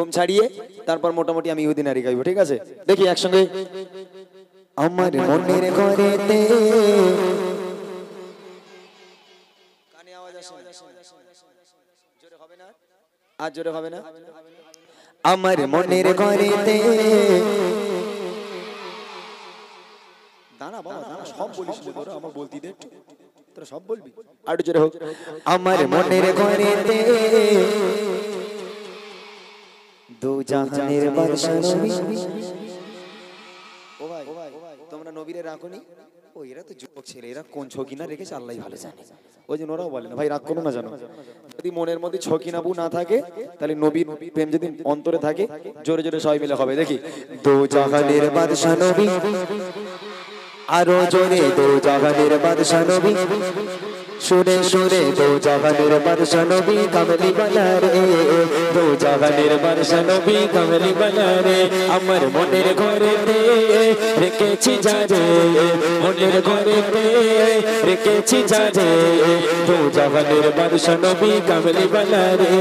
ঘুম ছাড়িয়ে তারপর মোটামুটি আমি ইহুদি নারী গাইবো, ঠিক আছে? দেখি একসঙ্গে। আমার মনের ঘরেতে কানে আওয়াজ আসে, জোরে হবে না? আর জোরে হবে না? আমার মনের ঘরেতে দাঁড়া বাবা দাঁড়া, সব বলিস তোরা, আমার বলতি দে, তোরা সব বলবি, আর জোরে হোক। আমার মনের ঘরেতে দু জাহানের বাদশা নবী। ও ভাই তোমরা নবীরে রাখোনি? ও এরা তো যুবক ছেলে, এরা কোন ছকিনা রেখেছে আল্লাহই ভালো জানে। ওই জন্য ওরাও বলে না ভাই রাগ করো না, জানো যদি মনের মধ্যে ছকিনাবু না থাকে তাহলে নবীর প্রেম যদি অন্তরে থাকে জোরে জোরে সবাই মিলে হবে। দেখি দু জাহানের বাদশা নবী, আরো জোরে দু জাহানের বাদশা নবী, সুরে সুরে দু জাহানের বাদশা নবী কামলি বালা রে, দু জাহানের বাদশা নবী কামলি বালা রে। আমার মনের ঘরেতে রেখেছি যারে, মনের ঘরেতে রেখেছি যারে, দু জাহানের বাদশা নবী কামলি বালা রে,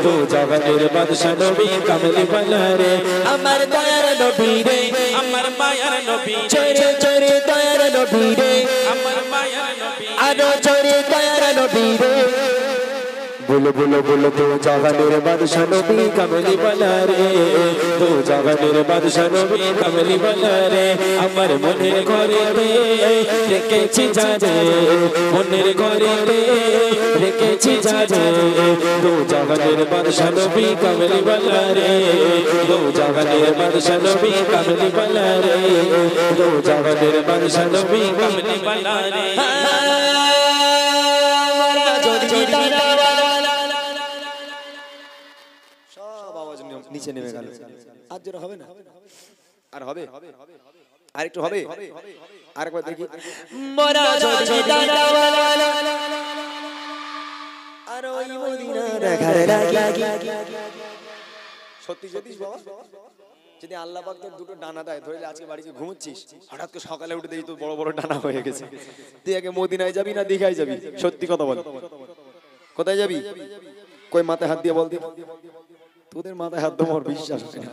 দু জাহানের বাদশা নবী কামলি বালা রে। আমার দয়ার নবী রে, আমার মায়ার নবী, চোরে চোরে দয়ার নবী রে, আমার মায়ার নবী, আরো চোরে দয়ার নবী রে। बोलो बोलो बोलो दो জাহানের বাদশা নবী কামলি বালা রে, দু জাহানের বাদশা নবী কামলি বালা রে। আমার মনের ঘরেতে রেখেছি যারে, মনের ঘরেতে রেখেছি যারে, দু জাহানের বাদশা নবী কামলি বালা রে, দু জাহানের বাদশা নবী কামলি বালা রে, দু জাহানের বাদশা নবী কামলি বালা রে। নিচে নেমে গেল, আর জোরে হবে না? আর হবে? আর একটু হবে? আরেকবার দেখি। মরা যদি দানাওয়ালা আর ওই মদিনার ঘরে লাগি। সত্যি যদি বাবা, যদি আল্লাহ পাক তোর দুটো ডানা দেয়, ধরলে আজকে বাড়িতে ঘুমোচ্ছিস, হঠাৎ করে সকালে উঠে দেখি তোর বড় বড় ডানা হয়ে গেছে, তুই আগে মদিনায় যাবি না দীঘায় যাবি? সত্যি কথা বল, কোথায় যাবি? কই মাথায় হাত দিয়ে বল দি। তোদের মাথায় হাত দেওয়ার বিশ্বাস হয় না।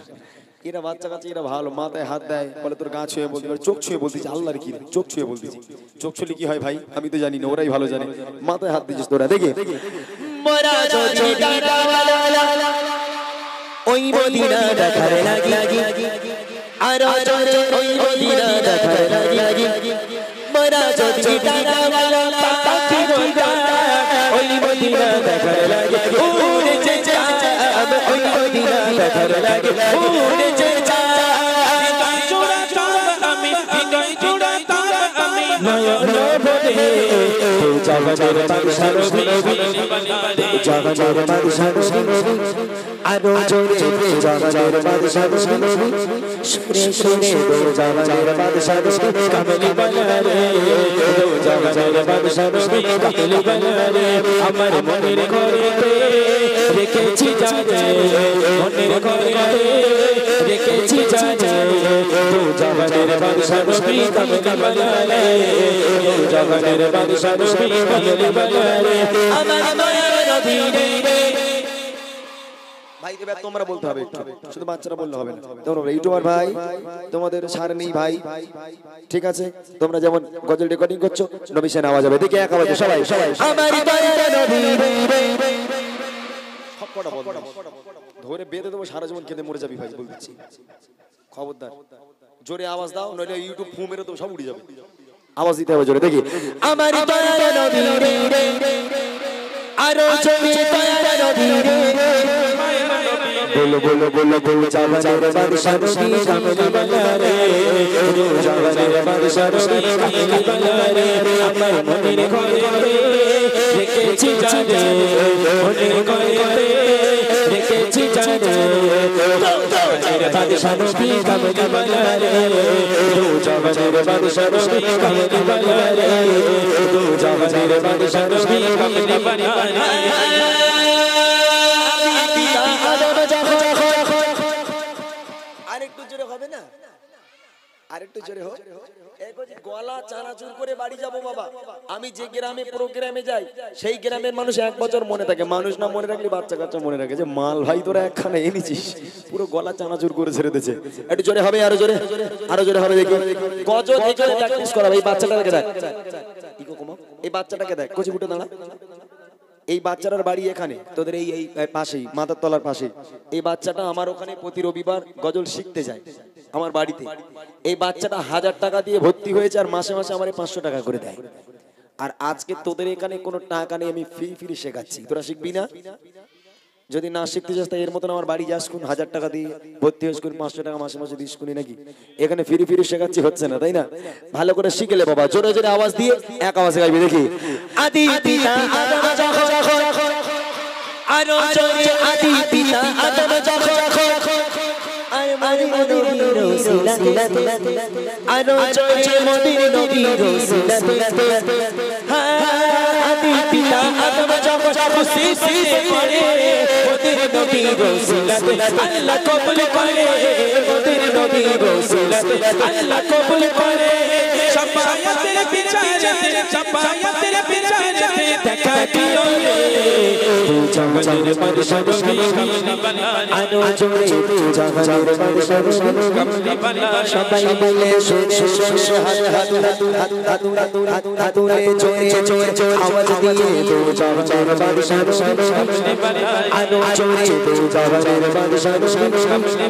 এরা বাচ্চা কাচ্চা, এরা ভালো, মাথায় হাত দেয়, বলে তোর গা ছুঁয়ে বলতে পারে, চোখ ছুঁয়ে বলতেছি, আল্লাহর কি চোখ ছুঁয়ে বলতেছি, চোখ ছুঁলে কি হয় ভাই আমি তো জানি না, ওরাই ভালো জানে। মাথায় হাত দিয়েছিস তোরা, দেখে ওই মদিনা দেখার লাগি, আর ওই মদিনা দেখার লাগি, মরা যদি ডানাওয়ালা পাখি গোটা, ওই মদিনা দেখার লাগি, উড়ে যে ওই মদিনা দেখার লাগে, উড়ে যে হৃদয় জোড়াতাম আমি, হৃদয় জোড়াতাম আমি নয়ন ভরে। দু জাহানের বাদশা নবী, জাহানের বাদশা নবী, আরো জোরে দু জাহানের বাদশা নবী, সুরে সুরে দু জাহানের বাদশা নবী কামলি বালা রে, দু জাহানের বাদশা নবী কামলি বালা রে। আমার মনের ঘরেতে রেখেছি যারে, মনের ঘরেতে রেখেছি যারে, দু জাহানের বাদশা নবী কামলি বালা রে, দু জাহানের বাদশা নবী কামলি বালা রে। আমার মায়ার নবী রে। ভাই এবার তোমরা বলতে হবে, শুধু বাচ্চারা বললে হবে না। তোমরা ইউটিউবার ভাই, তোমাদের ছাড় নেই ভাই, ঠিক আছে? তোমরা যেমন গজল রেকর্ডিং করছো, নবী সেন আওয়াজ হবে, দেখি এক আওয়াজে সবাই সবাই আমার দয়ার নবী সবকটা বল, ধরে বেঁধে দেবো, সারা জীবন কেঁদে মরে যাবি ভাই, বল দিচ্ছি খবরদার। জোরে আওয়াজ দাও, নইলে ইউটিউব ফু মেরে দেবো, সব উড়ে যাবে। আওয়াজ দিতে হবে জোরে, দেখি আমার দয়ার নবী আরো জোরে দয়ার নবী রে। बोलो बोलो बोलो बोलो জাহানের বাদশা নবী কামলি বালা রে, দু জাহানের বাদশা নবী কামলি বালা রে। আমার মনের ঘরেতে রেখেছি যারে, মনের ঘরেতে রেখেছি যারে, দু জাহানের বাদশা নবী কামলি বালা রে, দু জাহানের বাদশা নবী কামলি বালা রে, দু জাহানের বাদশা নবী কামলি বালা রে। আরেকটু জোরে হবে না? আরেকটু জোরে হোক। গলা চানাচুর করে বাড়ি যাব বাবা। আমি যে গ্রামে প্রোগ্রামে যাই সেই গ্রামের মানুষ 1 বছর মনে থাকে, মানুষ না মনে রাখলে বাচ্চা কাচ্চা মনে রাখে যে মাল ভাই তোরা একখানে এনেছিস, পুরো গলা চানাচুর করে ছেড়ে দিয়েছে। একটু জোরে হবে, আরো জোরে, আরো জোরে হবে দেখি। গজ দেখে প্র্যাকটিস করা। এই বাচ্চাটাকে দেখ, এই বাচ্চাটাকে দেখ, কচি ফুটে দাঁড়া। এই বাচ্চাটার বাড়ি এখানে তোদের এই এই পাশেই, মাথার তলার পাশে। এই বাচ্চাটা আমার ওখানে প্রতি রবিবার গজল শিখতে যায় আমার বাড়িতে। এই বাচ্চাটা 1000 টাকা দিয়ে ভর্তি হয়েছে আর মাসে মাসে আমার 500 টাকা করে দেয়। আর আজকে তোদের এখানে কোনো টাকা নেই, আমি ফ্রি শেখাচ্ছি, তোরা শিখবি না? যদি না শিখতে চাস তাই এর মতন আমার বাড়ি যাস, 1000 টাকা দিয়ে ভর্তি হয়েছ, 500 টাকা মাসে মাসে দিস কোনি নাকি? এখানে ফ্রি শেখাচ্ছি, হচ্ছে না তাই না? ভালো করে শিখলে বাবা, জোরে জোরে আওয়াজ দিয়ে এক আওয়াজে গাইবি দেখি। আদি পিতা আদম যখন আরো জোরে, আদি পিতা আদম যখন আরো মদির রসুলাত, আরো জোরে মদির নবীর রসুলাত। আদি পিতা আদম যখন খুশি করে মদির নবীর রসুলাত, আল্লাহ কবুল করে মদির নবীর রসুলাত, আল্লাহ কবুল করে। শাফায়াতের বিচারে দেখা দিও রে জগতের বাদশা নবী বালা, আরো জোরে জগতের বাদশা নবী বালা। সবাই বলে শুনে শুনে হাত তুলে জোরে জোরে আওয়াজ দিয়ে তো জগতের বাদশা নবী বালা, আরো জোরে জগতের বাদশা নবী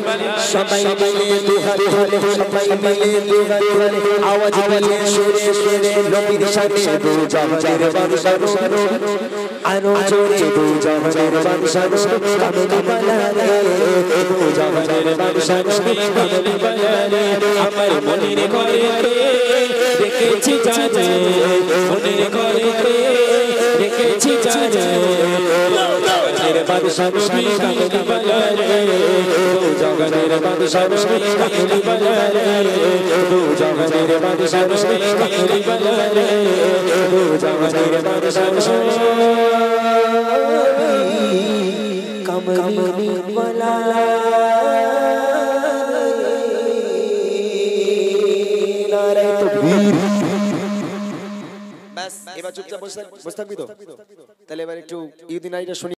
বালা। সবাই বলে দুহাত তুলে, সবাই বলে দুহাত তুলে আওয়াজ দিয়ে শুনে শুনে নবীর সাথে তো জগতের বাদশা নবী, আরো জোরে তো জগতের বাদশা নবী বালা রে, তো জগতের বাদশা নবী বালা রে। আমার মনের ঘরে রেখেছি জানে, মনের ঘরে রেখেছি জানে জগতের বাদশা নবী বালা রে, তো জগতের বাদশা নবী বালা রে, তো জগতের বাদশা নবী বালা রে, তো জগতের বাদশা নবী কামলি বালা। ব্যাস, এবার চুপচাপ বসে থাকবি তো? তাহলে এবার একটু ইউদিন আইটা শুনি।